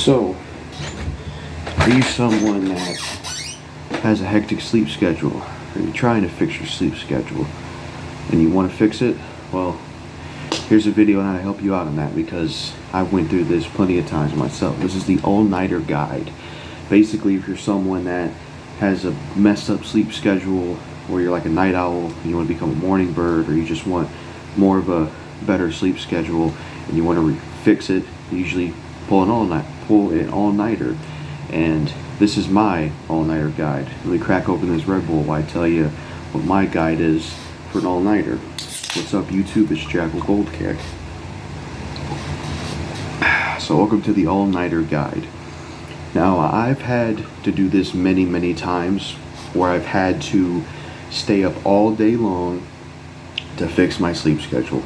So, are you someone that has a hectic sleep schedule? Or you're trying to fix your sleep schedule and you want to fix it? Well, here's a video on how to help you out on that, because I went through this plenty of times myself. This is the all-nighter guide. Basically, if you're someone that has a messed up sleep schedule, or you're like a night owl and you want to become a morning bird, or you just want more of a better sleep schedule and you want to fix it, you usually pull an all-nighter. And this is my all-nighter guide. Let me crack open this Red Bull while I tell you what my guide is for an all-nighter. What's up, YouTube? It's JackalGoldKick. So welcome to the all-nighter guide. Now, I've had to do this many times, where I've had to stay up all day long to fix my sleep schedule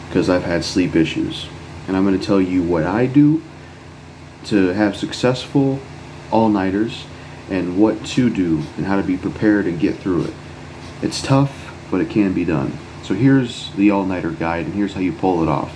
because I've had sleep issues. And I'm going to tell you what I do to have successful all-nighters and what to do and how to be prepared and get through it. It's tough, but it can be done. So here's the all-nighter guide, and here's how you pull it off.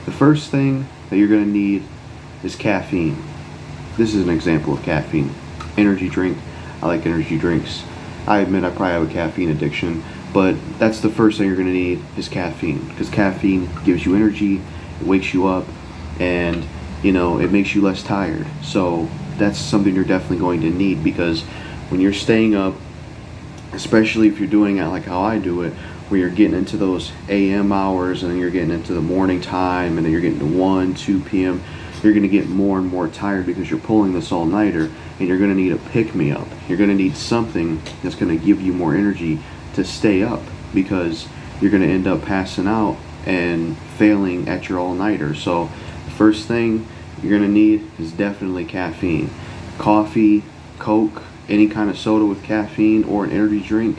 The first thing that you're going to need is caffeine. This is an example of caffeine. Energy drink. I like energy drinks. I admit I probably have a caffeine addiction, but that's the first thing you're going to need is caffeine, because caffeine gives you energy, it wakes you up, and it makes you less tired. So that's something you're definitely going to need, because when you're staying up, especially if you're doing it like how I do it, where you're getting into those AM hours and then you're getting into the morning time and then you're getting to 1, 2 p.m., you're going to get more and more tired because you're pulling this all-nighter, and you're going to need a pick-me-up. You're going to need something that's going to give you more energy to stay up, because you're going to end up passing out and failing at your all-nighter. So the first thing you're going to need is definitely caffeine. Coffee, Coke, any kind of soda with caffeine, or an energy drink,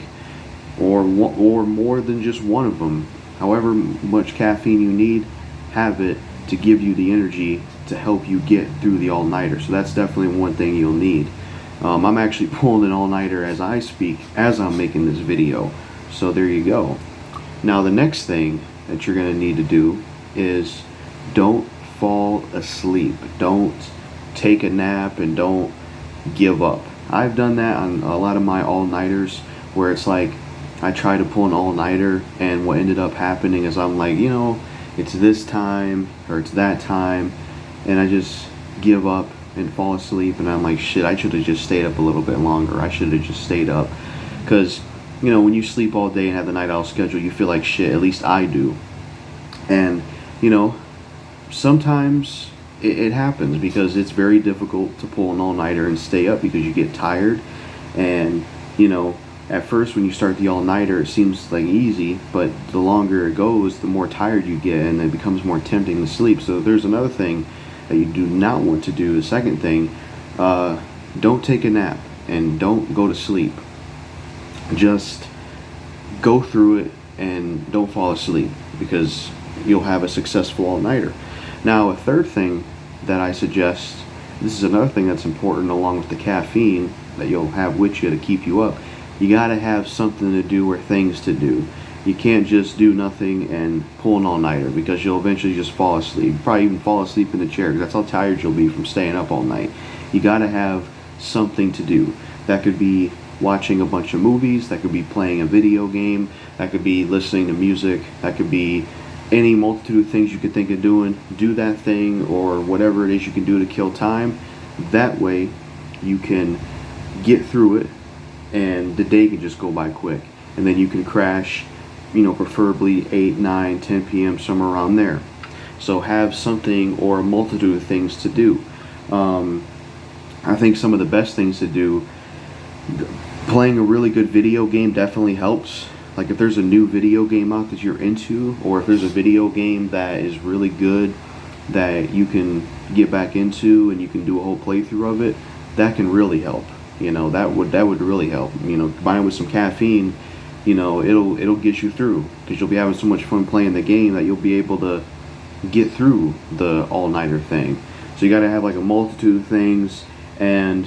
or more than just one of them. However much caffeine you need, have it to give you the energy to help you get through the all-nighter. So that's definitely one thing you'll need. I'm actually pulling an all-nighter as I speak, as I'm making this video. So there you go. Now the next thing that you're going to need to do is don't fall asleep. Don't take a nap and don't give up. I've done that on a lot of my all-nighters, where it's like I try to pull an all-nighter, and what ended up happening is I'm like, it's this time or it's that time, and I just give up and fall asleep, and I'm like, shit, I should have just stayed up a little bit longer. I should have just stayed up. Because when you sleep all day and have the night owl schedule, you feel like shit. At least I do. And sometimes it happens, because it's very difficult to pull an all-nighter and stay up, because you get tired. And at first when you start the all-nighter, it seems like easy, but the longer it goes, the more tired you get, and it becomes more tempting to sleep. So there's another thing that you do not want to do. The second thing, don't take a nap and don't go to sleep. Just go through it and don't fall asleep, because you'll have a successful all-nighter. Now, a third thing that I suggest, this is another thing that's important along with the caffeine that you'll have with you to keep you up. You gotta have something to do or things to do. You can't just do nothing and pull an all-nighter, because you'll eventually just fall asleep. Probably even fall asleep in the chair, because that's how tired you'll be from staying up all night. You gotta have something to do. That could be watching a bunch of movies, that could be playing a video game, that could be listening to music, that could be any multitude of things you could think of doing. Do that thing, or whatever it is you can do to kill time. That way you can get through it, and the day can just go by quick, and then you can crash, preferably 8, 9, 10 p.m., somewhere around there. So have something or a multitude of things to do. I think some of the best things to do, playing a really good video game definitely helps. Like if there's a new video game out that you're into, or if there's a video game that is really good that you can get back into and you can do a whole playthrough of it, that can really help. That would really help. Combined with some caffeine, it'll get you through, because you'll be having so much fun playing the game that you'll be able to get through the all-nighter thing. So you got to have like a multitude of things, and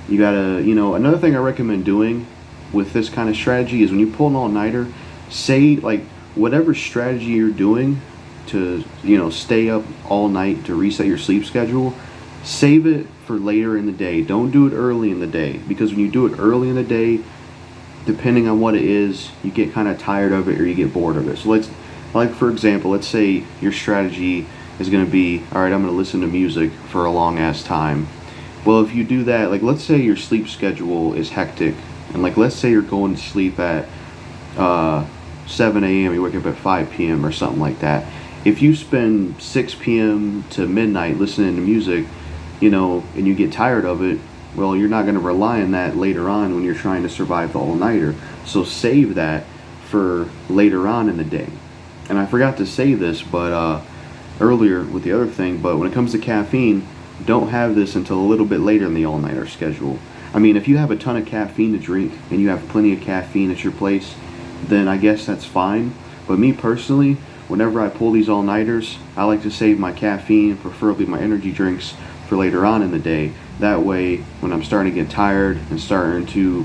you got to, another thing I recommend doing with this kind of strategy is when you pull an all-nighter, say like whatever strategy you're doing to stay up all night to reset your sleep schedule, Save it for later in the day. Don't do it early in the day, because when you do it early in the day, depending on what it is, you get kind of tired of it or you get bored of it. So like for example, let's say your strategy is going to be, all right, I'm going to listen to music for a long ass time. Well, if you do that, like let's say your sleep schedule is hectic, and like let's say you're going to sleep at 7 a.m., you wake up at 5 p.m. or something like that. If you spend 6 p.m. to midnight listening to music, and you get tired of it, well, you're not going to rely on that later on when you're trying to survive the all-nighter. So save that for later on in the day. And I forgot to say this, but earlier with the other thing, but when it comes to caffeine, don't have this until a little bit later in the all-nighter schedule. I mean, if you have a ton of caffeine to drink and you have plenty of caffeine at your place, then I guess that's fine. But me personally, whenever I pull these all-nighters, I like to save my caffeine, preferably my energy drinks, for later on in the day. That way, when I'm starting to get tired and starting to,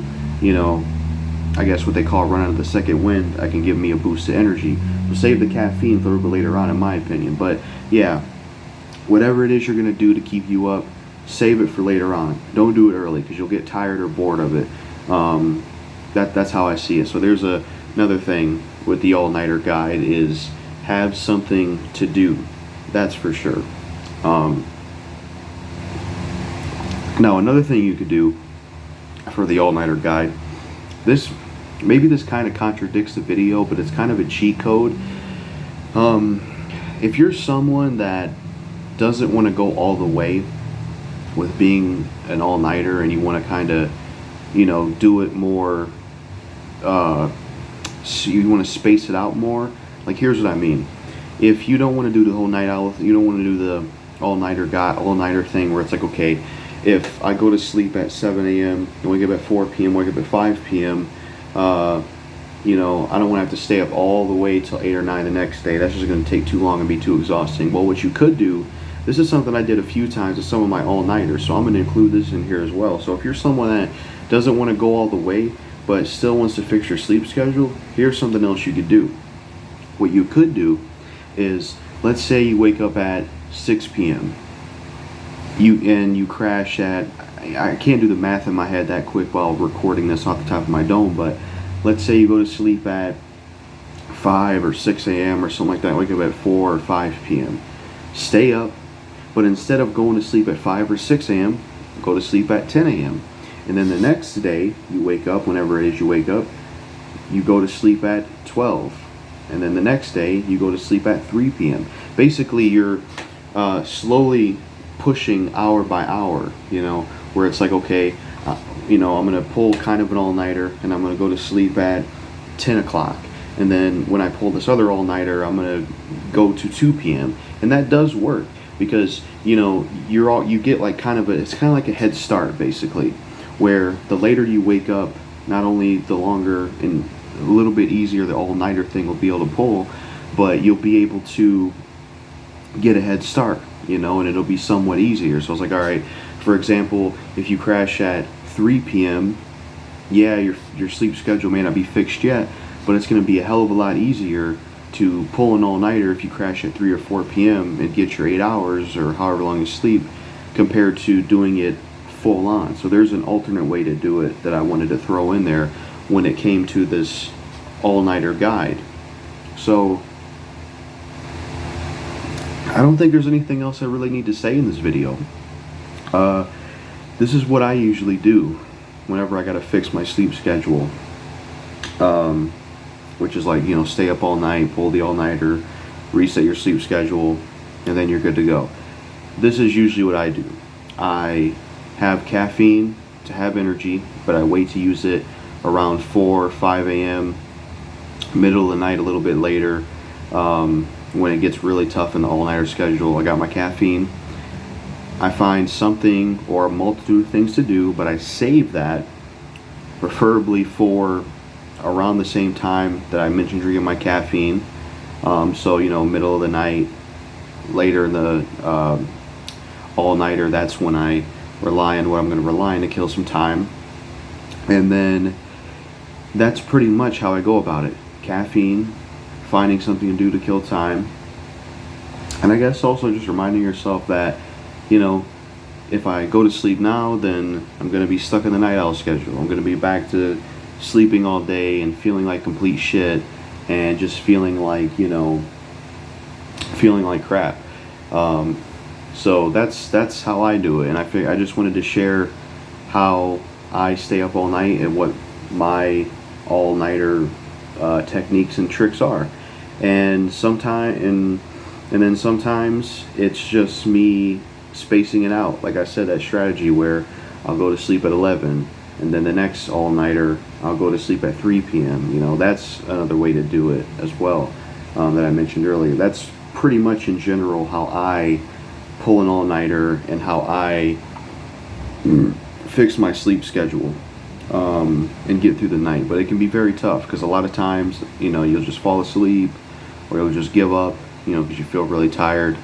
I guess what they call run out of the second wind, I can give me a boost of energy. So save the caffeine for a little bit later on, in my opinion. But yeah, whatever it is you're going to do to keep you up, save it for later on. Don't do it early, because you'll get tired or bored of it. That's how I see it. So there's another thing with the all-nighter guide is have something to do. That's for sure. Now, another thing you could do for the all-nighter guide, maybe this kind of contradicts the video, but it's kind of a cheat code. If you're someone that doesn't want to go all the way with being an all-nighter and you want to kind of, do it more, so you want to space it out more, like here's what I mean. If you don't want to do the whole night out, you don't want to do the all-nighter thing where it's like, okay, if I go to sleep at 7 a.m. and wake up at 4 p.m., wake up at 5 p.m., I don't want to have to stay up all the way till 8 or 9 the next day. That's just going to take too long and be too exhausting. Well, what you could do, this is something I did a few times with some of my all-nighters, so I'm going to include this in here as well. So if you're someone that doesn't want to go all the way, but still wants to fix your sleep schedule, here's something else you could do. What you could do is, let's say you wake up at 6 p.m. You crash at, I can't do the math in my head that quick while recording this off the top of my dome, but let's say you go to sleep at 5 or 6 a.m. or something like that, wake up at 4 or 5 p.m. Stay up, but instead of going to sleep at 5 or 6 a.m., go to sleep at 10 a.m. And then the next day, you wake up, whenever it is you wake up, you go to sleep at 12. And then the next day, you go to sleep at 3 p.m. Basically, you're slowly pushing hour by hour, where it's like, okay, I'm going to pull kind of an all-nighter and I'm going to go to sleep at 10 o'clock. And then when I pull this other all-nighter, I'm going to go to 2 p.m. And that does work because, you get like it's kind of like a head start, basically, where the later you wake up, not only the longer and a little bit easier the all-nighter thing will be able to pull, but you'll be able to get a head start, and it'll be somewhat easier. So I was like, all right, for example, if you crash at 3 p.m., yeah, your sleep schedule may not be fixed yet, but it's going to be a hell of a lot easier to pull an all-nighter if you crash at 3 or 4 p.m. and get your 8 hours or however long you sleep, compared to doing it full on. So there's an alternate way to do it that I wanted to throw in there when it came to this all-nighter guide. So I don't think there's anything else I really need to say in this video. This is what I usually do whenever I gotta fix my sleep schedule, which is like, stay up all night, pull the all-nighter, reset your sleep schedule, and then you're good to go. This is usually what I do. I have caffeine to have energy, but I wait to use it around 4 or 5 a.m., middle of the night, a little bit later. When it gets really tough in the all-nighter schedule, I got my caffeine. I find something or a multitude of things to do, but I save that preferably for around the same time that I mentioned drinking my caffeine. So, middle of the night, later in the all-nighter, that's when I rely on what I'm going to rely on to kill some time. And then that's pretty much how I go about it. Caffeine, finding something to do to kill time, and I guess also just reminding yourself that, if I go to sleep now, then I'm going to be stuck in the night owl schedule. I'm going to be back to sleeping all day and feeling like complete shit and just feeling like, you know, feeling like crap. So that's how I do it, and I just wanted to share how I stay up all night and what my all-nighter techniques and tricks are. And then sometimes it's just me spacing it out. Like I said, that strategy where I'll go to sleep at 11, and then the next all-nighter I'll go to sleep at 3 p.m. You know, that's another way to do it as well, that I mentioned earlier. That's pretty much in general how I pull an all-nighter and how I fix my sleep schedule, and get through the night. But it can be very tough because a lot of times, you know, you'll just fall asleep or you'll just give up, you know, because you feel really tired.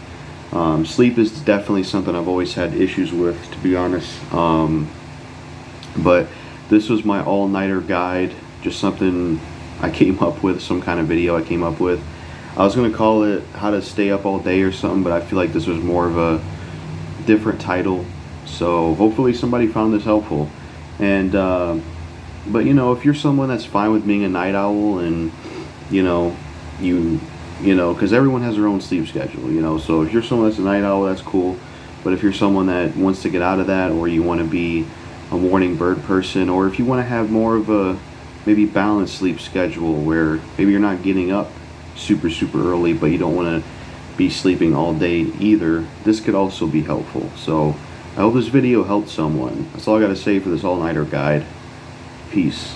Sleep is definitely something I've always had issues with, to be honest. But this was my all-nighter guide, just something I came up with, some kind of video I came up with. I was going to call it How to Stay Up All Day or something, but I feel like this was more of a different title. So hopefully somebody found this helpful. And but you know, if you're someone that's fine with being a night owl, and you know, you know, because everyone has their own sleep schedule, you know. So if you're someone that's a night owl, that's cool. But if you're someone that wants to get out of that, or you want to be a morning bird person, or if you want to have more of a maybe balanced sleep schedule where maybe you're not getting up super early, but you don't want to be sleeping all day either, this could also be helpful. So I hope this video helped someone. That's all I got to say for this all-nighter guide. Peace.